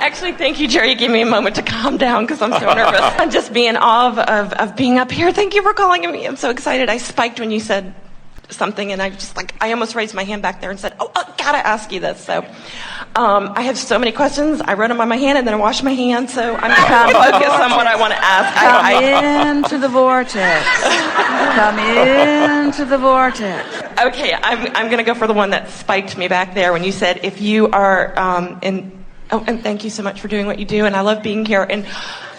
Actually, thank you, Jerry. You gave me a moment to calm down because I'm so nervous. I'm just being in awe of being up here. Thank you for calling me. I'm so excited. I spiked when you said something, and I almost raised my hand back there and said, oh, I gotta ask you this. So I have so many questions. I wrote them on my hand, and then I washed my hands, so I'm going to focus on what I want to ask. Come into the vortex. Come into the vortex. Okay, I'm going to go for the one that spiked me back there when you said if you are and thank you so much for doing what you do, and I love being here, and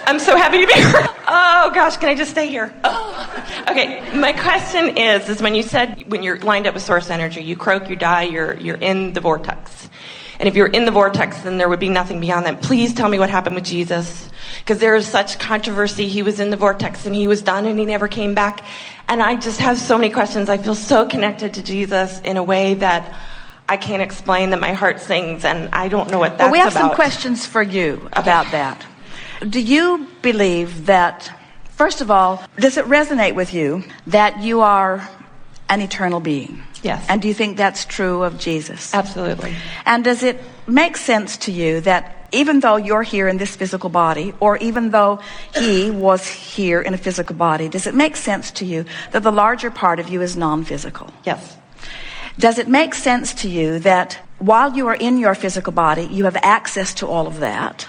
I'm so happy to be here. Oh gosh, can I just stay here? Oh. Okay, my question is when you said when you're lined up with source energy, you croak, you die, you're in the vortex. And if you're in the vortex, then there would be nothing beyond that. Please tell me what happened with Jesus, because there is such controversy. He was in the vortex and he was done and he never came back. And I just have so many questions. I feel so connected to Jesus in a way that I can't explain, that my heart sings, and I don't know what that's about. Well, we have some questions for you about that. Do you believe that, first of all, does it resonate with you that you are an eternal being? Yes. And do you think that's true of Jesus? Absolutely. And does it make sense to you that even though you're here in this physical body, or even though he was here in a physical body, does it make sense to you that the larger part of you is non-physical? Yes. Does it make sense to you that while you are in your physical body, you have access to all of that?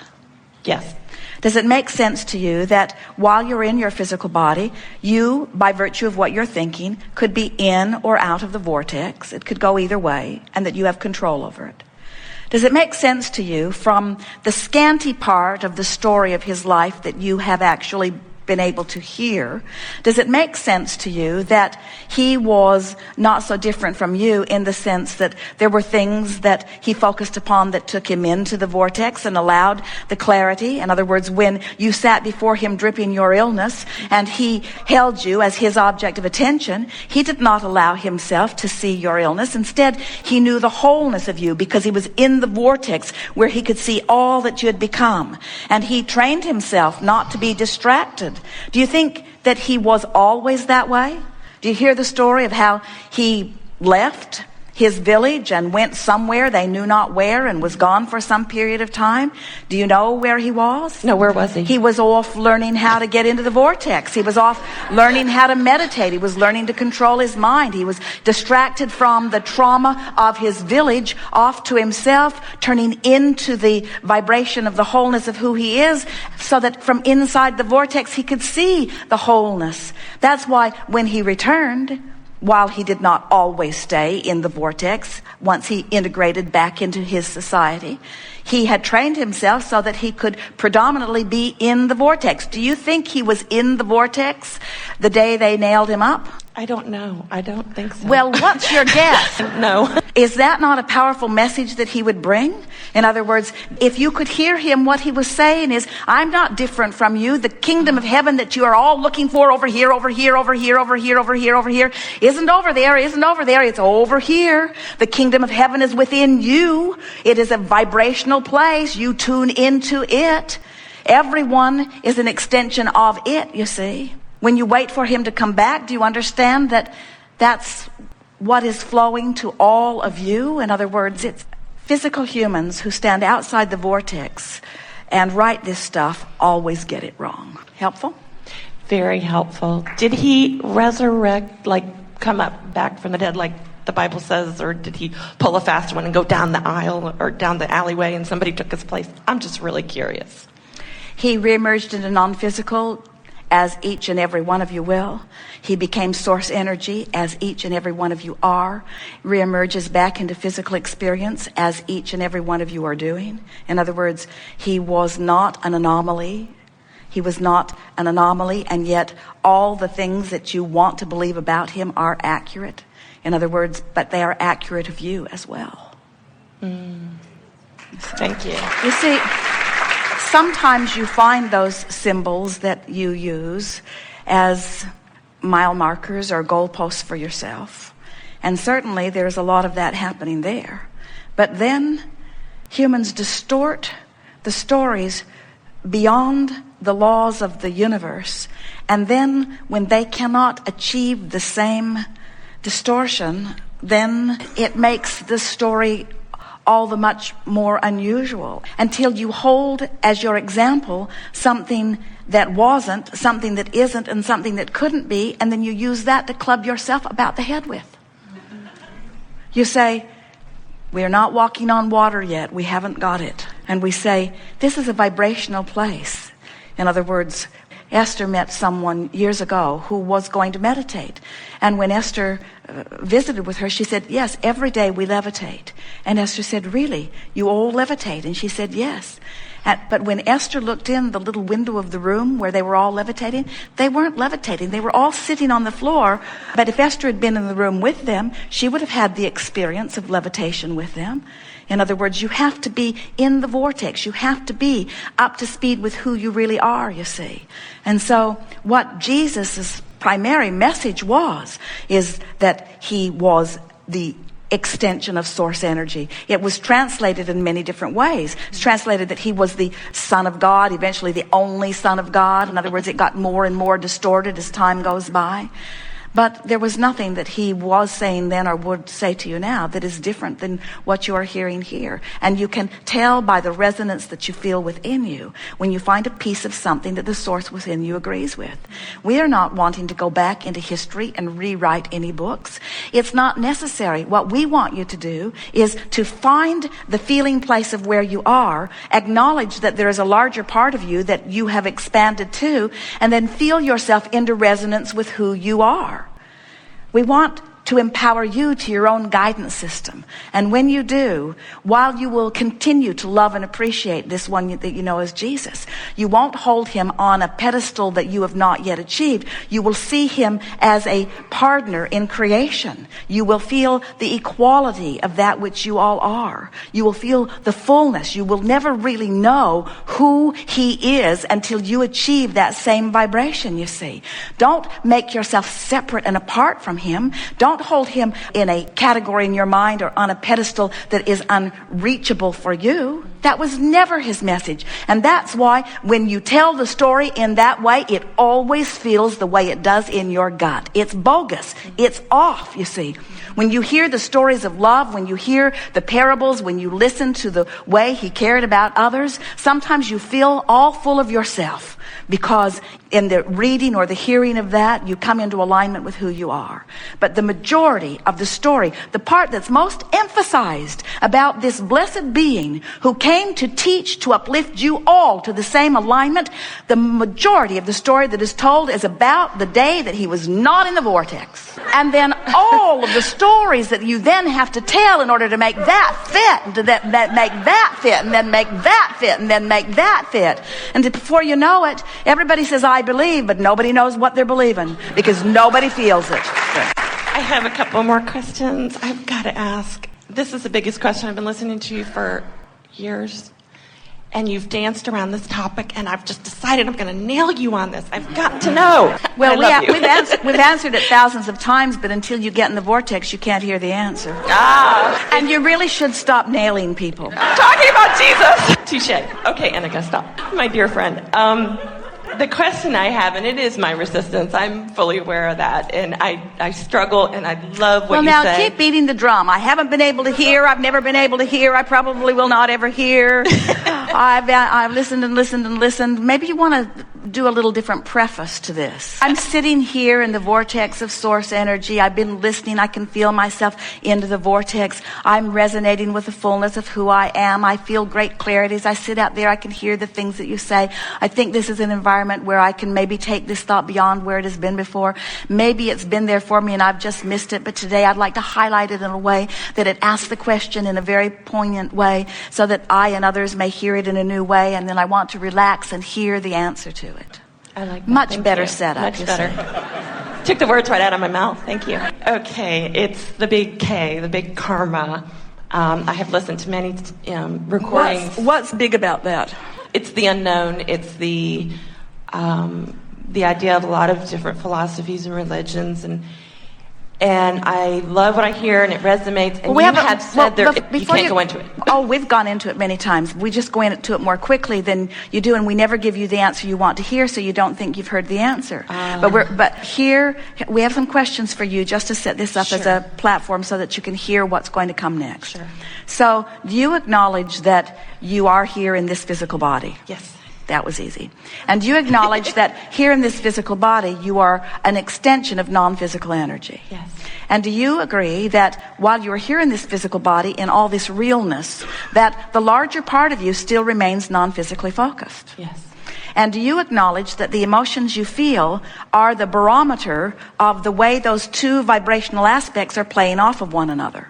Yes. Does it make sense to you that while you're in your physical body, you, by virtue of what you're thinking, could be in or out of the vortex? It could go either way, and that you have control over it. Does it make sense to you from the scanty part of the story of his life that you have actually been able to hear? Does it make sense to you that he was not so different from you in the sense that there were things that he focused upon that took him into the vortex and allowed the clarity? In other words, when you sat before him dripping your illness and he held you as his object of attention, he did not allow himself to see your illness. Instead, he knew the wholeness of you because he was in the vortex where he could see all that you had become. And he trained himself not to be distracted. Do you think that he was always that way? Do you hear the story of how he left his village and went somewhere they knew not where and was gone for some period of time? Do you know where he was? No, where was he? He was off learning how to get into the vortex. He was off learning how to meditate. He was learning to control his mind. He was distracted from the trauma of his village off to himself, turning into the vibration of the wholeness of who he is, so that from inside the vortex he could see the wholeness. That's why when he returned, while he did not always stay in the vortex, once he integrated back into his society, he had trained himself so that he could predominantly be in the vortex. Do you think he was in the vortex the day they nailed him up? I don't know. I don't think so. Well, what's your guess? No. Is that not a powerful message that he would bring? In other words, if you could hear him, what he was saying is, I'm not different from you. The kingdom of heaven that you are all looking for over here, over here, over here, over here, over here, over here, isn't over there, isn't over there. It's over here. The kingdom of heaven is within you. It is a vibrational place. You tune into it. Everyone is an extension of it, you see. When you wait for him to come back, do you understand that that's what is flowing to all of you? In other words, it's physical humans who stand outside the vortex and write this stuff always get it wrong. Helpful? Very helpful. Did he resurrect, come up back from the dead like the Bible says, or did he pull a fast one and go down the aisle or down the alleyway and somebody took his place? I'm just really curious. He reemerged into non-physical, as each and every one of you will. He became source energy, as each and every one of you are. Reemerges back into physical experience, as each and every one of you are doing. In other words, he was not an anomaly. He was not an anomaly, and yet all the things that you want to believe about him are accurate. In other words, but they are accurate of you as well. Thank you. You see, sometimes you find those symbols that you use as mile markers or goalposts for yourself. And certainly there's a lot of that happening there. But then humans distort the stories beyond the laws of the universe. And then when they cannot achieve the same distortion, then it makes the story all the much more unusual until you hold as your example something that wasn't, something that isn't, and something that couldn't be, and then you use that to club yourself about the head with. You say, we're not walking on water yet, we haven't got it. And we say, this is a vibrational place. In other words, Esther met someone years ago who was going to meditate. And when Esther visited with her, she said, yes, every day we levitate. And Esther said, really? You all levitate? And she said, yes. But when Esther looked in the little window of the room where they were all levitating, they weren't levitating. They were all sitting on the floor. But if Esther had been in the room with them, she would have had the experience of levitation with them. In other words, you have to be in the vortex. You have to be up to speed with who you really are, you see. And so what Jesus' primary message is that he was the extension of source energy. It was translated in many different ways. It's translated that he was the Son of God, eventually the only Son of God. In other words, it got more and more distorted as time goes by. But there was nothing that he was saying then or would say to you now that is different than what you are hearing here. And you can tell by the resonance that you feel within you when you find a piece of something that the source within you agrees with. We are not wanting to go back into history and rewrite any books. It's not necessary. What we want you to do is to find the feeling place of where you are, acknowledge that there is a larger part of you that you have expanded to, and then feel yourself into resonance with who you are. We want to empower you to your own guidance system. And when you do, while you will continue to love and appreciate this one that you know as Jesus, you won't hold him on a pedestal that you have not yet achieved. You will see him as a partner in creation. You will feel the equality of that which you all are. You will feel the fullness. You will never really know who he is until you achieve that same vibration, you see. Don't make yourself separate and apart from him. Don't hold him in a category in your mind or on a pedestal that is unreachable for you. That was never his message. And that's why when you tell the story in that way, it always feels the way it does in your gut. It's bogus. It's off, you see. When you hear the stories of love, when you hear the parables, when you listen to the way he cared about others, sometimes you feel all full of yourself. Because in the reading or the hearing of that, you come into alignment with who you are. But the majority of the story, the part that's most emphasized about this blessed being who came to teach, to uplift you all to the same alignment, the majority of the story that is told is about the day that he was not in the vortex. And then all of the stories that you then have to tell in order to make that fit, to that make that fit, and then make that fit, and then make that fit. And before you know it, everybody says, I believe, but nobody knows what they're believing because nobody feels it. I have a couple more questions I've got to ask. This is the biggest question. I've been listening to you for years, and you've danced around this topic, and I've just decided I'm going to nail you on this. I've got to know. Well, we've answered it thousands of times, but until you get in the vortex, you can't hear the answer. And you really should stop nailing people. Talking about Jesus. Touche. Okay, Annika, stop. My dear friend, the question I have, and it is my resistance, I'm fully aware of that, and I struggle, and I love what you say. Well, now, keep beating the drum. I haven't been able to hear. I've never been able to hear. I probably will not ever hear. I've listened and listened and listened. Maybe you want to do a little different preface to this. I'm sitting here in the vortex of source energy. I've been listening. I can feel myself into the vortex. I'm resonating with the fullness of who I am. I feel great clarity as I sit out there. I can hear the things that you say. I think this is an environment where I can maybe take this thought beyond where it has been before. Maybe it's been there for me and I've just missed it, but today I'd like to highlight it in a way that it asks the question in a very poignant way so that I and others may hear it in a new way, and then I want to relax and hear the answer to it. I like that. Much better setup. Much better. Took the words right out of my mouth. Thank you. Okay, it's the big K, the big karma. I have listened to many recordings. What's big about that? It's the unknown. It's the idea of a lot of different philosophies and religions, and And I love what I hear, and it resonates. And you had said you can't go into it. Oh, we've gone into it many times. We just go into it more quickly than you do, and we never give you the answer you want to hear, so you don't think you've heard the answer. But here, we have some questions for you just to set this up as a platform so that you can hear what's going to come next. Sure. So, do you acknowledge that you are here in this physical body? Yes. That was easy. And do you acknowledge that here in this physical body, you are an extension of non-physical energy? Yes. And do you agree that while you are here in this physical body, in all this realness, that the larger part of you still remains non-physically focused? Yes. And do you acknowledge that the emotions you feel are the barometer of the way those two vibrational aspects are playing off of one another?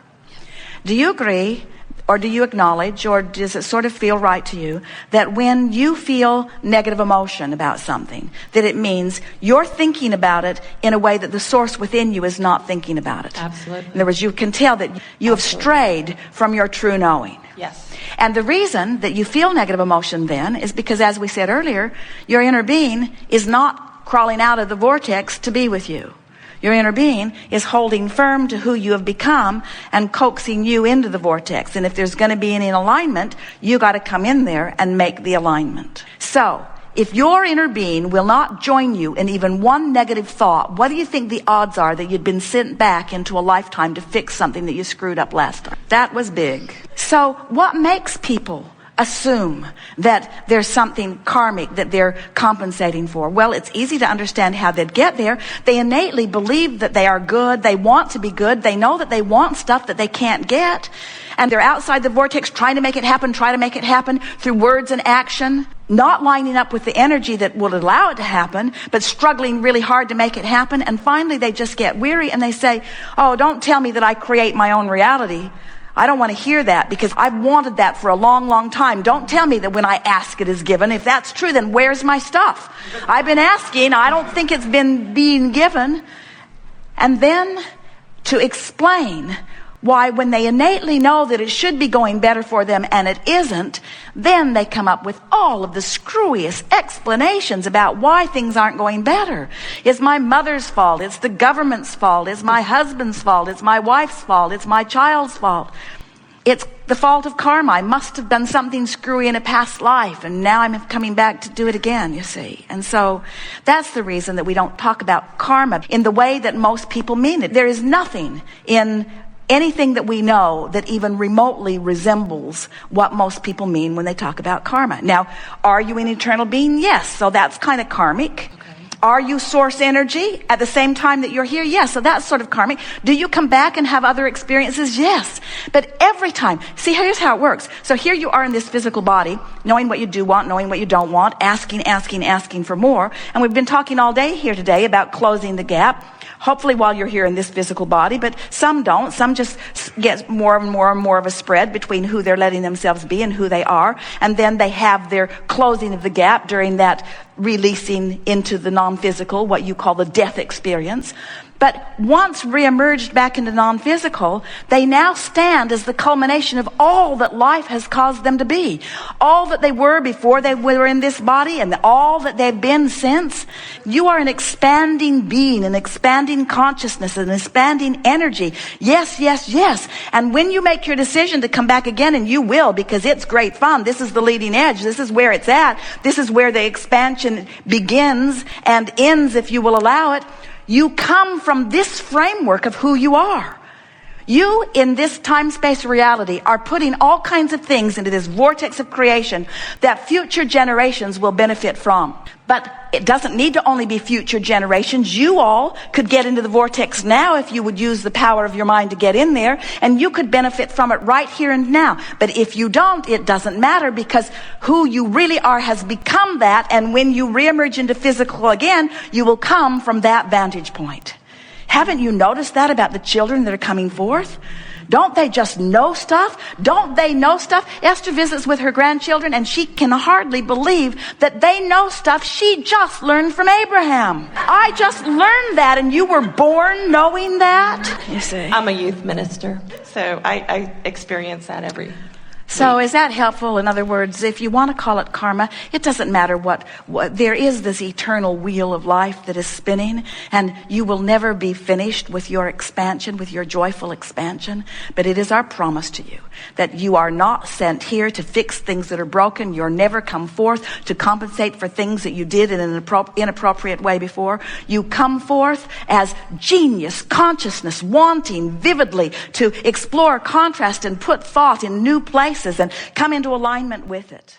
Do you agree, or do you acknowledge, or does it sort of feel right to you, that when you feel negative emotion about something, that it means you're thinking about it in a way that the source within you is not thinking about it? Absolutely. In other words, you can tell that you have strayed from your true knowing. Yes. And the reason that you feel negative emotion then is because, as we said earlier, your inner being is not crawling out of the vortex to be with you. Your inner being is holding firm to who you have become and coaxing you into the vortex. And if there's going to be any alignment, you got to come in there and make the alignment. So, if your inner being will not join you in even one negative thought, what do you think the odds are that you'd been sent back into a lifetime to fix something that you screwed up last time? That was big. So, what makes people assume that there's something karmic that they're compensating for? Well, it's easy to understand how they'd get there. They innately believe that they are good. They want to be good. They know that they want stuff that they can't get. And they're outside the vortex trying to make it happen, through words and action, not lining up with the energy that will allow it to happen, but struggling really hard to make it happen. And finally, they just get weary and they say, oh, don't tell me that I create my own reality. I don't want to hear that because I've wanted that for a long, long time. Don't tell me that when I ask it is given. If that's true, then where's my stuff? I've been asking. I don't think it's been being given. And then to explain why when they innately know that it should be going better for them and it isn't, then they come up with all of the screwiest explanations about why things aren't going better. It's my mother's fault. It's the government's fault. It's my husband's fault. It's my wife's fault. It's my child's fault. It's the fault of karma. I must have done something screwy in a past life, and now I'm coming back to do it again, you see. And so that's the reason that we don't talk about karma in the way that most people mean it. There is nothing in anything that we know that even remotely resembles what most people mean when they talk about karma. Now, are you an eternal being? Yes. So that's kind of karmic. Okay. Are you source energy at the same time that you're here? Yes. So that's sort of karmic. Do you come back and have other experiences? Yes. But every time, see, here's how it works. So here you are in this physical body, knowing what you do want, knowing what you don't want, asking for more. And we've been talking all day here today about closing the gap. Hopefully while you're here in this physical body, but some don't. Some just get more and more of a spread between who they're letting themselves be and who they are. And then they have their closing of the gap during that releasing into the non-physical, what you call the death experience. But once re-emerged back into non-physical, they now stand as the culmination of all that life has caused them to be. All that they were before they were in this body and all that they've been since. You are an expanding being, an expanding consciousness, an expanding energy. Yes, yes, yes. And when you make your decision to come back again, and you will because it's great fun. This is the leading edge. This is where it's at. This is where the expansion begins and ends, if you will allow it. You come from this framework of who you are. You, in this time-space reality, are putting all kinds of things into this vortex of creation that future generations will benefit from. But it doesn't need to only be future generations. You all could get into the vortex now if you would use the power of your mind to get in there, and you could benefit from it right here and now. But if you don't, it doesn't matter, because who you really are has become that, and when you reemerge into physical again, you will come from that vantage point. Haven't you noticed that about the children that are coming forth? Don't they just know stuff? Don't they know stuff? Esther visits with her grandchildren and she can hardly believe that they know stuff she just learned from Abraham. I just learned that, and you were born knowing that? You see? I'm a youth minister, so I experience that every So is that helpful? In other words, if you want to call it karma, it doesn't matter what there is this eternal wheel of life that is spinning, and you will never be finished with your expansion, with your joyful expansion. But it is our promise to you that you are not sent here to fix things that are broken. You're never come forth to compensate for things that you did in an inappropriate way before. You come forth as genius, consciousness, wanting vividly to explore contrast and put thought in new places and come into alignment with it.